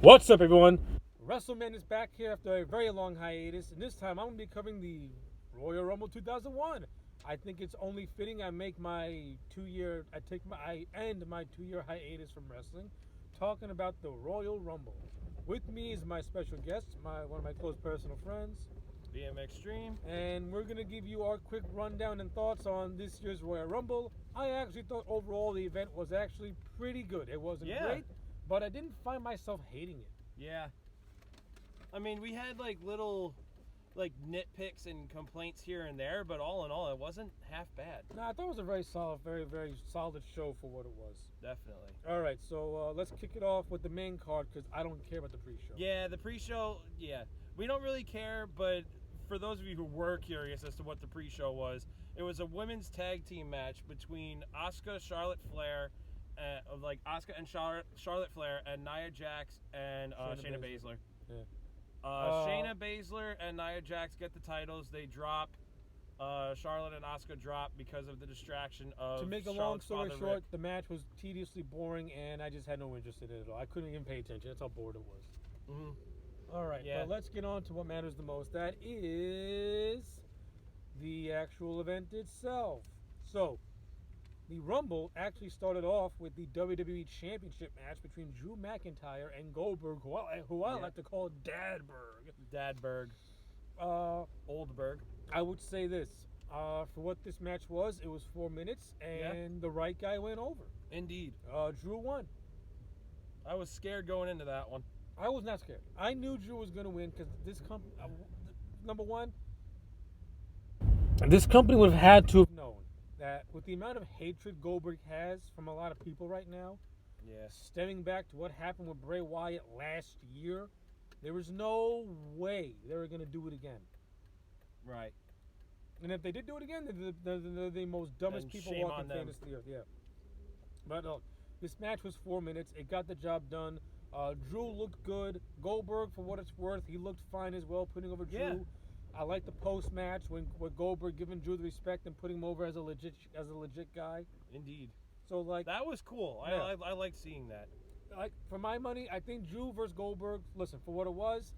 What's up, everyone? WrestleMania is back here after a very long hiatus, and this time I'm going to be covering the Royal Rumble 2001. I think it's only fitting I make my I end my 2 year hiatus from wrestling, talking about the Royal Rumble. With me is my special guest, one of my close personal friends, BM Extreme. and we're going to give you our quick rundown and thoughts on this year's Royal Rumble. I actually thought overall the event was actually pretty good. It wasn't great, but I didn't find myself hating it. Yeah. I mean, we had little nitpicks and complaints here and there, but all in all, it wasn't half bad. No, I thought it was a very solid, very solid show for what it was. Definitely. All right, so let's kick it off with the main card because I don't care about the pre-show. Yeah, the pre-show, we don't really care, but for those of you who were curious as to what the pre-show was, it was a women's tag team match between Asuka, Charlotte Flair, Asuka and Charlotte Flair and Nia Jax and Shayna Baszler. Yeah. Shayna Baszler and Nia Jax get the titles. They drop. Charlotte and Asuka drop because of the distraction of. To make a long story short, the match was tediously boring, and I just had no interest in it at all. I couldn't even pay attention. That's how bored it was. Mm-hmm. All right, but let's get on to what matters the most. That is the actual event itself. So, the Rumble actually started off with the WWE Championship match between Drew McIntyre and Goldberg, who I like to call Dadberg. Oldberg. I would say this. For what this match was, it was 4 minutes, and the right guy went over. Indeed. Drew won. I was scared going into that one. I was not scared. I knew Drew was going to win because this company, number one, this company would have had to have known that with the amount of hatred Goldberg has from a lot of people right now, stemming back to what happened with Bray Wyatt last year, there was no way they were going to do it again. Right. And if they did do it again, they're the most dumbest people walking the face of the earth. Yeah. But this match was 4 minutes. It got the job done. Drew looked good. Goldberg, for what it's worth, he looked fine as well, putting over Drew. Yeah. I like the post match when Goldberg giving Drew the respect and putting him over as a legit guy. Indeed. So that was cool. Yeah. I liked seeing that. Like, for my money, I think Drew versus Goldberg. Listen, for what it was,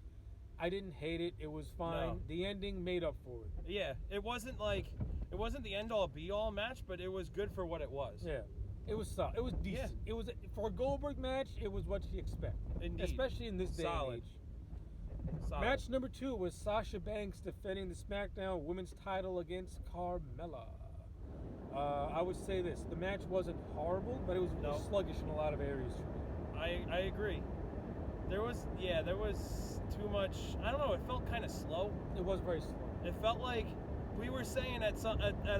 I didn't hate it. It was fine. No. The ending made up for it. Yeah, it wasn't the end all be all match, but it was good for what it was. Yeah. It was solid. It was decent. Yeah. It was for a Goldberg match. It was what you expect, Indeed. especially in this day and age. Solid. Match number 2 was Sasha Banks defending the SmackDown Women's title against Carmella. I would say this: the match wasn't horrible, but it was sluggish in a lot of areas for me. I agree. There was too much. I don't know. It felt kind of slow. It was very slow. It felt like we were saying at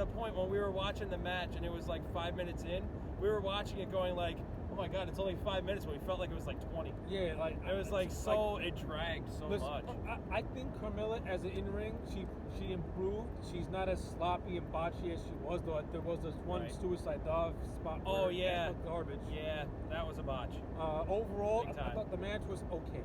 a point when we were watching the match, and it was like 5 minutes in. We were watching it going like, oh my god, it's only 5 minutes, but we felt like it was like 20. Yeah, it was it dragged so much. I think Carmella, as an in-ring, she improved. She's not as sloppy and botchy as she was, though. There was this one suicide dive spot. Oh yeah, garbage. Yeah, that was a botch. Overall, I thought the match was okay.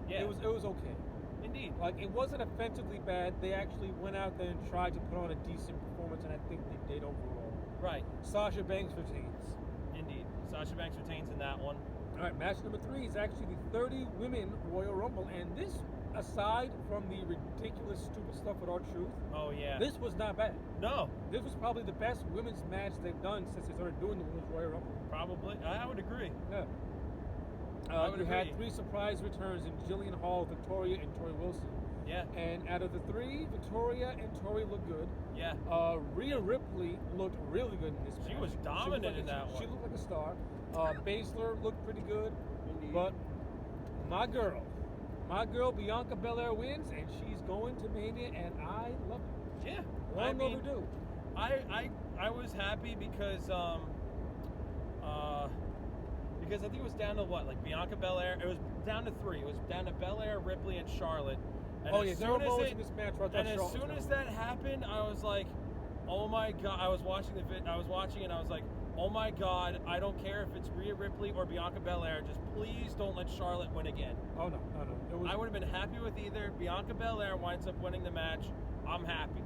Yeah, it was okay. Indeed. Like, it wasn't offensively bad. They actually went out there and tried to put on a decent performance, and I think they did overall. Right. Sasha Banks retains. Indeed. Sasha Banks retains in that one. All right, match number 3 is actually the 30 Women Royal Rumble, and this, aside from the ridiculous, stupid stuff with R-Truth, this was not bad. No. This was probably the best women's match they've done since they started doing the Women's Royal Rumble. Probably. I would agree. Yeah. You had 3 surprise returns in Jillian Hall, Victoria, and Tori Wilson. Yeah. And out of the 3, Victoria and Tori looked good. Yeah. Rhea Ripley looked really good in this match. She was dominant in that one. She looked like a star. Baszler looked pretty good. Indeed. But my girl Bianca Belair wins, and she's going to Mania, and I love it. Yeah. Long overdue. I was happy because I think it was down to Bianca Belair. It was down to 3. It was down to Belair, Ripley, and Charlotte. And there were moments in this match where I thought as soon as that happened, I was like, oh my god! I was watching and I was like, oh my god! I don't care if it's Rhea Ripley or Bianca Belair. Just please don't let Charlotte win again. Oh no! I would have been happy with either. Bianca Belair winds up winning the match. I'm happy.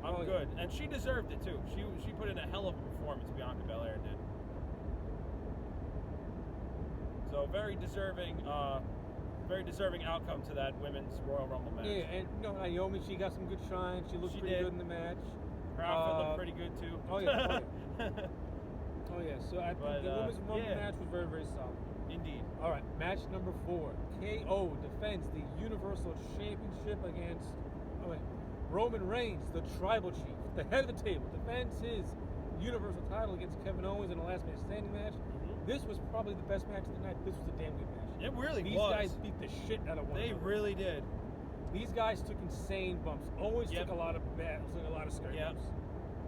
I'm good, and she deserved it too. She put in a hell of a performance. Bianca Belair did. So very deserving very deserving outcome to that women's Royal Rumble match. Yeah, and Naomi, she got some good shine. She looked pretty good in the match. Her outfit looked pretty good too. Oh yeah. Oh yeah. So I think the women's Rumble match was very, very solid. Indeed. All right, match number 4. KO defends the Universal Championship against Roman Reigns, the Tribal Chief, the head of the table, defends his Universal title against Kevin Owens in a last man standing match. This was probably the best match of the night. This was a damn good match. It really These was. guys beat the shit out of one another. They really did. These guys took insane bumps. Owens took a lot of scary bumps.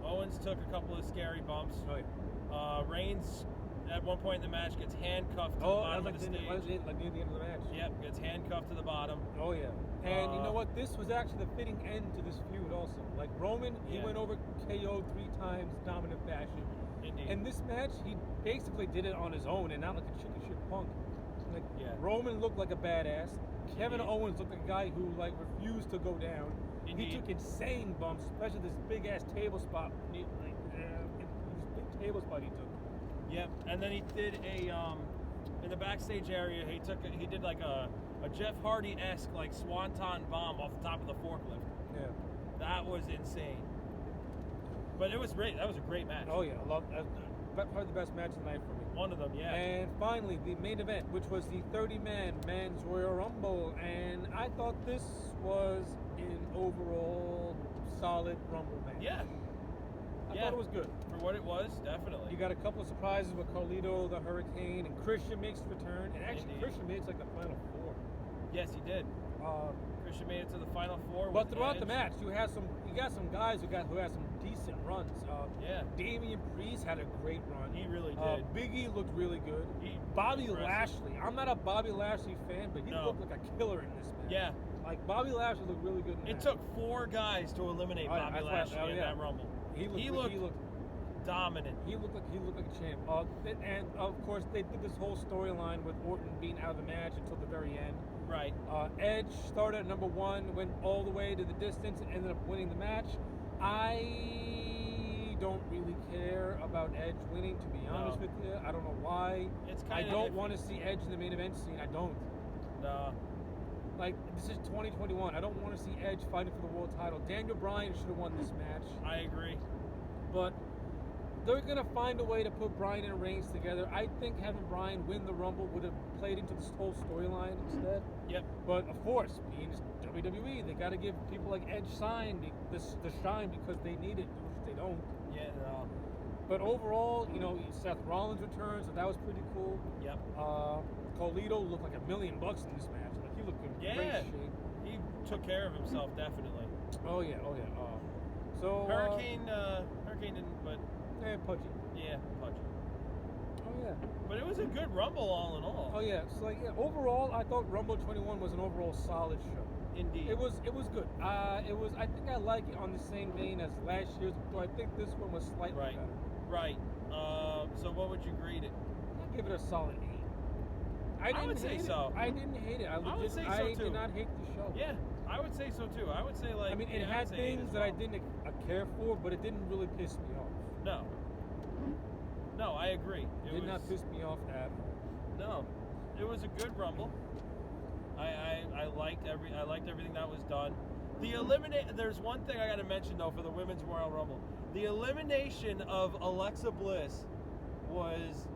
Owens took a couple of scary bumps. Oh yeah. Reigns, at one point in the match, gets handcuffed to the bottom of the stage. Like near the end of the match. Yep, gets handcuffed to the bottom. Oh yeah. And you know what? This was actually the fitting end to this feud also. Like Roman, he went over KO 3 times, dominant fashion. Indeed. And this match, he basically did it on his own and not like a chicken shit punk. Like Roman looked like a badass. Kevin Owens looked like a guy who like refused to go down. Indeed. He took insane bumps, especially this big ass table spot. This big table spot he took. Yep. And then he did a in the backstage area. He did like a Jeff Hardy-esque like swanton bomb off the top of the forklift. Yeah. That was insane. But it was great. That was a great match. Oh yeah, I love that. Probably the best match of the night for me. One of them, yeah. And finally, the main event, which was the 30-man Men's Royal Rumble, and I thought this was an overall solid Rumble match. Yeah. I thought it was good. For what it was, definitely. You got a couple of surprises with Carlito, the Hurricane, and Christian makes a return. And actually, Christian made it to like the final 4. Yes, he did. Christian made it to the final 4. But throughout the match, you got some guys who had some decent runs. Damian Priest had a great run. He really did. Big E looked really good. Bobby Lashley. I'm not a Bobby Lashley fan, but he looked like a killer in this match. Yeah. Like Bobby Lashley looked really good in It took 4 guys to eliminate Bobby Lashley in that Rumble. He looked dominant. He looked like a champ. And of course, they did this whole storyline with Orton being out of the match until the very end. Right. Edge started at number 1, went all the way to the distance, and ended up winning the match. I don't really care about Edge winning, to be honest with you. I don't know why. I don't want to see Edge in the main event scene. I don't. No. Like, this is 2021. I don't want to see Edge fighting for the world title. Daniel Bryan should have won this match. I agree. But they're going to find a way to put Bryan and Reigns together. I think having Bryan win the Rumble would have played into this whole storyline instead. Yep. But, of course, being WWE, they got to give people like Edge the shine because they need it, which they don't. Yeah, no. But overall, Seth Rollins returned, so that was pretty cool. Yep. Carlito looked like $1 million in this match. Like, he looked in great shape. He took care of himself, definitely. Oh, yeah. So Hurricane didn't, but... pudgy. Yeah, pudgy. Oh, yeah. But it was a good Rumble all in all. Oh, yeah. So, overall, I thought Rumble 21 was an overall solid show. Indeed. It was good. I think I like it on the same vein as last year's, though I think this one was slightly better. Right. So what would you grade it? I'd give it a solid 8. I would say so. I didn't hate it. I would say so too. did not hate the show. Yeah, I would say so too. I would say it had things that I didn't care for, but it didn't really piss me off. No, I agree. It did not piss me off at all. No, it was a good Rumble. I liked everything that was done. There's one thing I got to mention though for the Women's Royal Rumble. The elimination of Alexa Bliss was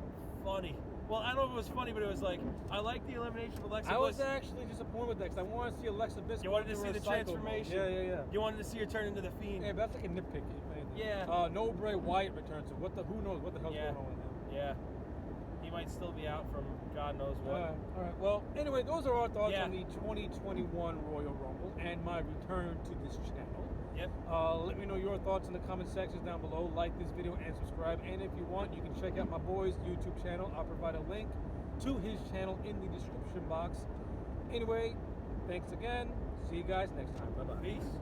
funny. Well, I don't know if it was funny, but it was like, I like the elimination of Alexa Bliss. I was actually disappointed with that because I wanted to see Alexa Bliss. You wanted to see the transformation. Yeah. You wanted to see her turn into the Fiend. Yeah, but that's like a nitpick. Yeah. No Bray Wyatt returns. So who knows what the hell's going on with him? Yeah. He might still be out from God knows what. All right. Well, anyway, those are our thoughts on the 2021 Royal Rumble and my return to this channel. Yep. Let me know your thoughts in the comment sections down below. Like this video and subscribe. And if you want, you can check out my boy's YouTube channel. I'll provide a link to his channel in the description box. Anyway, thanks again. See you guys next time. Bye-bye. Peace.